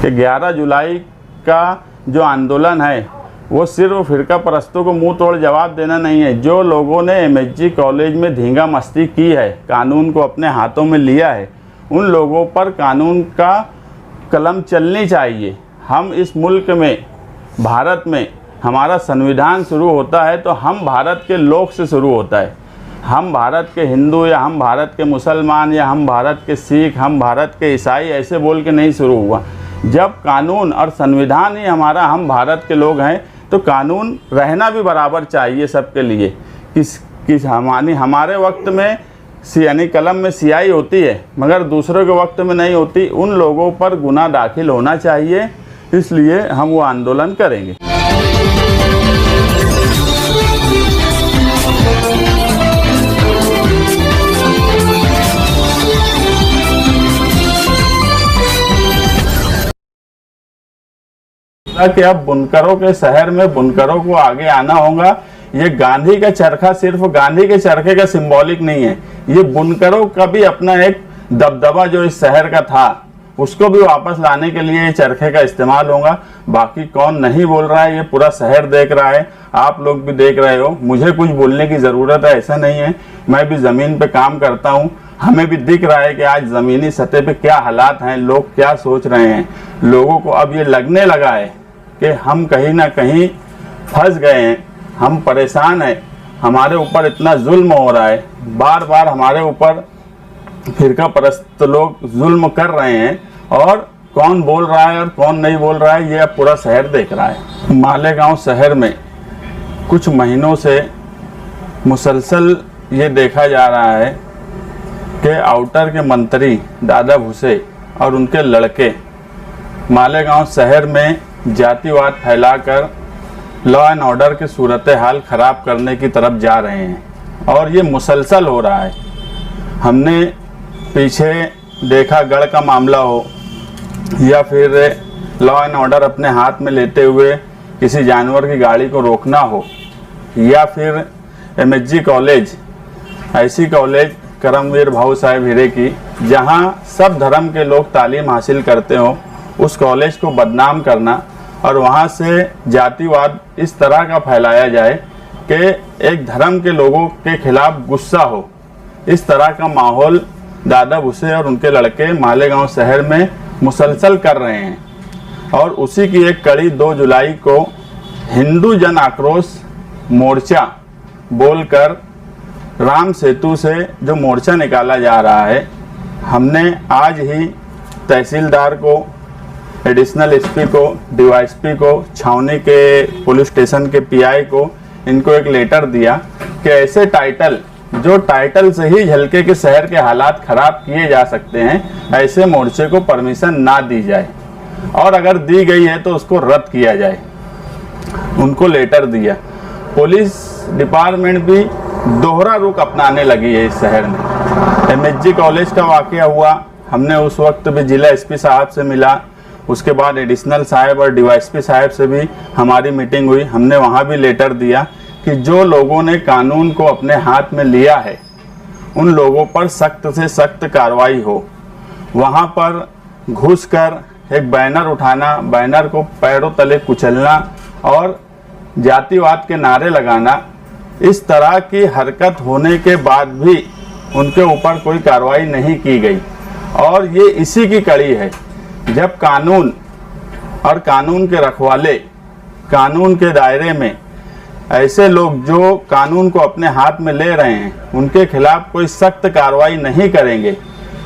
कि 11 जुलाई का जो आंदोलन है वो सिर्फ फिरका परस्तों को मुंह तोड़ जवाब देना नहीं है। जो लोगों ने एमएचजी कॉलेज में धींगा मस्ती की है, कानून को अपने हाथों में लिया है, उन लोगों पर कानून का कलम चलनी चाहिए। हम इस मुल्क में, भारत में हमारा संविधान शुरू होता है तो हम भारत के लोग से शुरू होता है। हम भारत के हिंदू या हम भारत के मुसलमान या हम भारत के सिख, हम भारत के ईसाई ऐसे बोल के नहीं शुरू हुआ। जब कानून और संविधान ही हमारा, हम भारत के लोग हैं, तो कानून रहना भी बराबर चाहिए सबके लिए। किस हमारे वक्त में यानी कलम में स्याही होती है मगर दूसरों के वक्त में नहीं होती। उन लोगों पर गुनाह दाखिल होना चाहिए, इसलिए हम वो आंदोलन करेंगे। कि अब बुनकरों के शहर में बुनकरों को आगे आना होगा। ये गांधी का चरखा सिर्फ गांधी के चरखे का सिंबॉलिक नहीं है, ये बुनकरों का भी अपना एक दबदबा जो इस शहर का था उसको भी वापस लाने के लिए ये चरखे का इस्तेमाल होगा। बाकी कौन नहीं बोल रहा है, ये पूरा शहर देख रहा है, आप लोग भी देख रहे हो। मुझे कुछ बोलने की ज़रूरत है ऐसा नहीं है, मैं भी ज़मीन पे काम करता हूँ। हमें भी दिख रहा है कि आज ज़मीनी सतह पे क्या हालात हैं, लोग क्या सोच रहे हैं। लोगों को अब ये लगने लगा है कि हम कहीं ना कहीं फंस गए हैं, हम परेशान हैं, हमारे ऊपर इतना जुल्म हो रहा है, बार बार हमारे ऊपर फिरका परस्त लोग जुल्म कर रहे हैं और कौन बोल रहा है और कौन नहीं बोल रहा है ये अब पूरा शहर देख रहा है। मालेगांव शहर में कुछ महीनों से मुसलसल ये देखा जा रहा है कि आउटर के मंत्री दादा भूसे और उनके लड़के मालेगांव शहर में जातिवाद फैलाकर लॉ एंड ऑर्डर की सूरत हाल ख़राब करने की तरफ जा रहे हैं और ये मुसलसल हो रहा है। हमने पीछे देखा गढ़ का मामला हो या फिर लॉ एंड ऑर्डर अपने हाथ में लेते हुए किसी जानवर की गाड़ी को रोकना हो या फिर एमएचजी कॉलेज, ऐसी कॉलेज करमवीर भाऊ साहेब हीरे की जहां सब धर्म के लोग तालीम हासिल करते हो, उस कॉलेज को बदनाम करना और वहां से जातिवाद इस तरह का फैलाया जाए कि एक धर्म के लोगों के खिलाफ गुस्सा हो, इस तरह का माहौल दादा भूसे और उनके लड़के मालेगांव शहर में मुसलसल कर रहे हैं। और उसी की एक कड़ी 2 जुलाई को हिंदू जन आक्रोश मोर्चा बोलकर राम सेतु से जो मोर्चा निकाला जा रहा है, हमने आज ही तहसीलदार को, एडिशनल एसपी को, डीवाईएसपी को, छावनी के पुलिस स्टेशन के पीआई को, इनको एक लेटर दिया कि ऐसे टाइटल जो टाइटल से ही झलके के शहर के हालात खराब किए जा सकते हैं, ऐसे मोर्चे को परमिशन ना दी जाए और अगर दी गई है तो उसको रद्द किया जाए। उनको लेटर दिया। पुलिस डिपार्टमेंट भी दोहरा रुख अपनाने लगी है इस शहर में। एमएचजी कॉलेज का वाकया हुआ, हमने उस वक्त भी जिला एसपी साहब से मिला, उसके बाद एडिशनल साहब और डीवाईएसपी साहब से भी हमारी मीटिंग हुई। हमने वहाँ भी लेटर दिया कि जो लोगों ने कानून को अपने हाथ में लिया है उन लोगों पर सख्त से सख्त कार्रवाई हो। वहाँ पर घुसकर एक बैनर उठाना, बैनर को पैरों तले कुचलना और जातिवाद के नारे लगाना, इस तरह की हरकत होने के बाद भी उनके ऊपर कोई कार्रवाई नहीं की गई। और ये इसी की कड़ी है, जब कानून और कानून के रखवाले, कानून के दायरे में ऐसे लोग जो कानून को अपने हाथ में ले रहे हैं, उनके खिलाफ कोई सख्त कार्रवाई नहीं करेंगे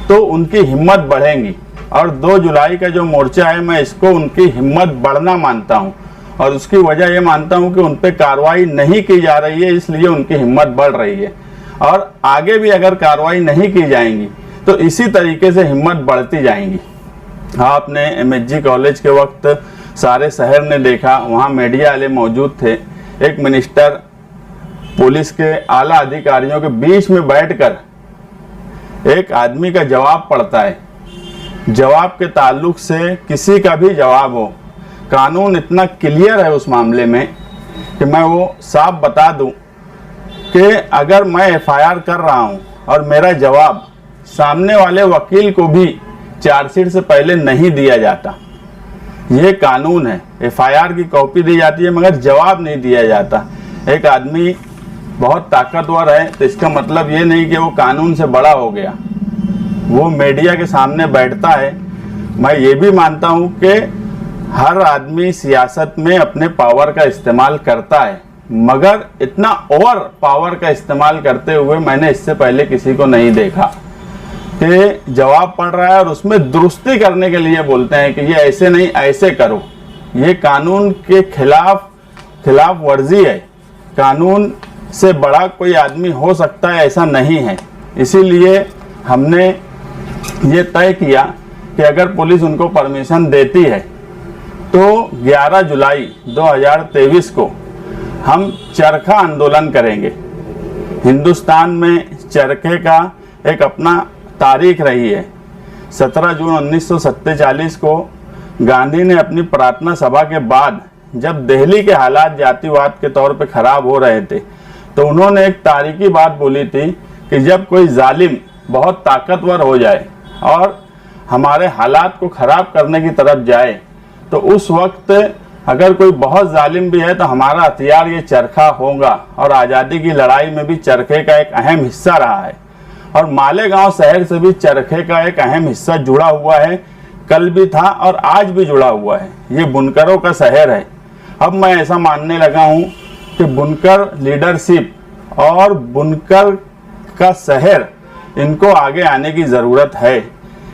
तो उनकी हिम्मत बढ़ेगी। और 2 जुलाई का जो मोर्चा है, मैं इसको उनकी हिम्मत बढ़ना मानता हूं और उसकी वजह ये मानता हूं कि उन पर कार्रवाई नहीं की जा रही है, इसलिए उनकी हिम्मत बढ़ रही है। और आगे भी अगर कार्रवाई नहीं की जाएंगी तो इसी तरीके से हिम्मत बढ़ती जाएंगी। आपने एमएचजी कॉलेज के वक्त सारे शहर ने देखा, वहाँ मीडिया वाले मौजूद थे। एक मिनिस्टर पुलिस के आला अधिकारियों के बीच में बैठकर एक आदमी का जवाब पढ़ता है। जवाब के ताल्लुक से किसी का भी जवाब हो, कानून इतना क्लियर है उस मामले में कि मैं वो साफ बता दूं कि अगर मैं एफआईआर कर रहा हूं और मेरा जवाब सामने वाले वकील को भी चार्जशीट से पहले नहीं दिया जाता ये कानून है। FIR की कॉपी दी जाती है मगर जवाब नहीं दिया जाता। एक आदमी बहुत ताकतवर है तो इसका मतलब ये नहीं कि वो कानून से बड़ा हो गया, वो मीडिया के सामने बैठता है। मैं ये भी मानता हूँ कि हर आदमी सियासत में अपने पावर का इस्तेमाल करता है, मगर इतना ओवर पावर का इस्तेमाल करते हुए मैंने इससे पहले किसी को नहीं देखा कि जवाब पढ़ रहा है और उसमें दुरुस्ती करने के लिए बोलते हैं कि ये ऐसे नहीं ऐसे करो। ये कानून के खिलाफ वर्जी है। कानून से बड़ा कोई आदमी हो सकता है ऐसा नहीं है। इसीलिए हमने ये तय किया कि अगर पुलिस उनको परमिशन देती है तो 11 जुलाई 2023 को हम चरखा आंदोलन करेंगे। हिंदुस्तान में चरखे का एक अपना तारीख रही है। 17 जून 1947 को गांधी ने अपनी प्रार्थना सभा के बाद जब दिल्ली के हालात जातिवाद के तौर पे खराब हो रहे थे तो उन्होंने एक तारीखी बात बोली थी कि जब कोई जालिम बहुत ताकतवर हो जाए और हमारे हालात को खराब करने की तरफ जाए तो उस वक्त अगर कोई बहुत जालिम भी है तो हमारा हथियार ये चरखा होगा। और आज़ादी की लड़ाई में भी चरखे का एक अहम हिस्सा रहा है और मालेगांव शहर से भी चरखे का एक अहम हिस्सा जुड़ा हुआ है। कल भी था और आज भी जुड़ा हुआ है। ये बुनकरों का शहर है। अब मैं ऐसा मानने लगा हूँ कि बुनकर लीडरशिप और बुनकर का शहर, इनको आगे आने की ज़रूरत है।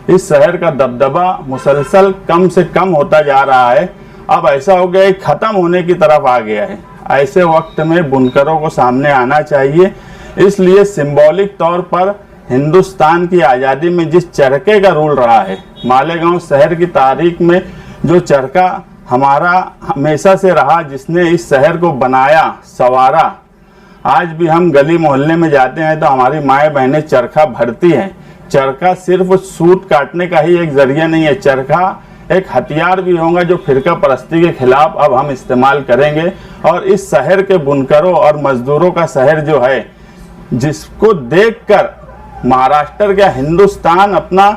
इस शहर का दबदबा मुसलसल कम से कम होता जा रहा है। अब ऐसा हो गया है ख़त्म होने की तरफ आ गया है। ऐसे वक्त में बुनकरों को सामने आना चाहिए। इसलिए सिंबॉलिक तौर पर हिंदुस्तान की आज़ादी में जिस चरखे का रोल रहा है, मालेगांव शहर की तारीख में जो चरखा हमारा हमेशा से रहा, जिसने इस शहर को बनाया संवारा, आज भी हम गली मोहल्ले में जाते हैं तो हमारी माएँ बहनें चरखा भरती हैं। चरखा सिर्फ सूत काटने का ही एक जरिया नहीं है, चरखा एक हथियार भी होगा जो फिरका परस्ती के खिलाफ अब हम इस्तेमाल करेंगे। और इस शहर के बुनकरों और मजदूरों का शहर जो है, जिसको देखकर महाराष्ट्र का हिंदुस्तान अपना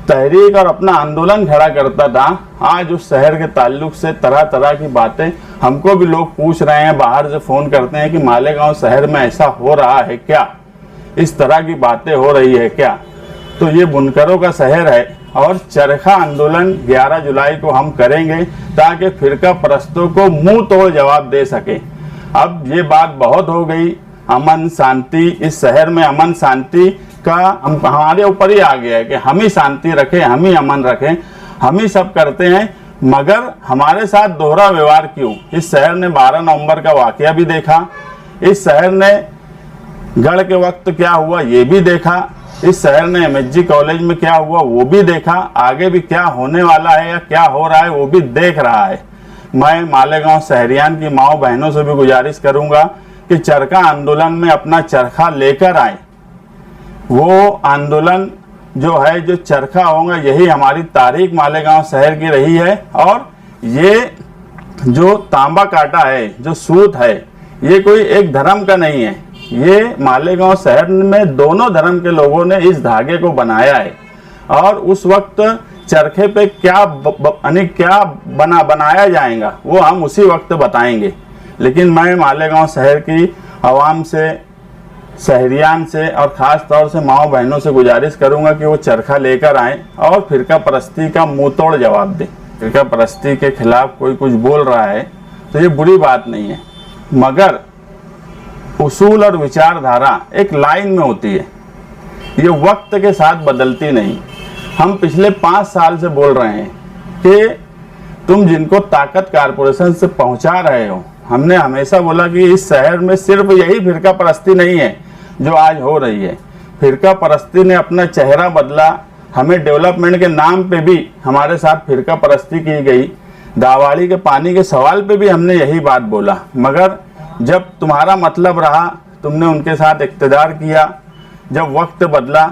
तहरीक और अपना आंदोलन खड़ा करता था, आज उस शहर के ताल्लुक से तरह तरह की बातें हमको भी लोग पूछ रहे हैं, बाहर से फ़ोन करते हैं कि मालेगांव शहर में ऐसा हो रहा है क्या, इस तरह की बातें हो रही है क्या। तो ये बुनकरों का शहर है और चरखा आंदोलन 11 जुलाई को हम करेंगे ताकि फिरका परस्तों को मुंह तोड़ जवाब दे सके। अब ये बात बहुत हो गई, अमन शांति, इस शहर में अमन शांति का हमारे ऊपर ही आ गया है कि हम ही शांति रखें, हम ही अमन रखें, हम ही सब करते हैं, मगर हमारे साथ दोहरा व्यवहार क्यों। इस शहर ने 12 नवंबर का वाकया भी देखा, इस शहर ने गढ़ के वक्त क्या हुआ ये भी देखा, इस शहर ने MSG कॉलेज में क्या हुआ वो भी देखा, आगे भी क्या होने वाला है या क्या हो रहा है वो भी देख रहा है। मैं मालेगांव शहरियान की माओ बहनों से भी गुजारिश करूंगा कि चरखा आंदोलन में अपना चरखा लेकर आए। वो आंदोलन जो है, जो चरखा होगा, यही हमारी तारीख मालेगांव शहर की रही है। और ये जो तांबा काटा है, जो सूत है, ये कोई एक धर्म का नहीं है, ये मालेगांव शहर में दोनों धर्म के लोगों ने इस धागे को बनाया है। और उस वक्त चरखे पे क्या बनाया जाएगा वो हम उसी वक्त बताएंगे। लेकिन मैं मालेगांव शहर की आवाम से, शहरियान से और ख़ास तौर से माओ बहनों से गुजारिश करूंगा कि वो चरखा लेकर आएँ और फिरका परस्ती का मुंह तोड़ जवाब दें। फिरका परस्ती के खिलाफ कोई कुछ बोल रहा है तो ये बुरी बात नहीं है, मगर उसूल और विचारधारा एक लाइन में होती है, ये वक्त के साथ बदलती नहीं। हम पिछले 5 साल से बोल रहे हैं कि तुम जिनको ताकत कारपोरेशन से पहुंचा रहे हो, हमने हमेशा बोला कि इस शहर में सिर्फ यही फिरका परस्ती नहीं है जो आज हो रही है। फिरका परस्ती ने अपना चेहरा बदला, हमें डेवलपमेंट के नाम पे भी हमारे साथ फिरका परस्ती की गई। दावाड़ी के पानी के सवाल पे भी हमने यही बात बोला, मगर जब तुम्हारा मतलब रहा तुमने उनके साथ इक़्तिदार किया। जब वक्त बदला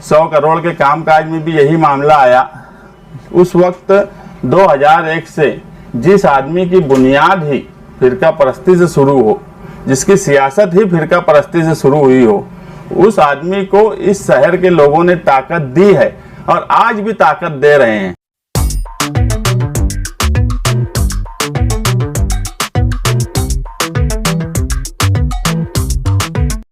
100 करोड़ के कामकाज में भी यही मामला आया। उस वक्त 2001 से जिस आदमी की बुनियाद ही फिरका परस्ती से शुरू हो, जिसकी सियासत ही फिरका परस्ती से शुरू हुई हो, उस आदमी को इस शहर के लोगों ने ताकत दी है और आज भी ताकत दे रहे हैं।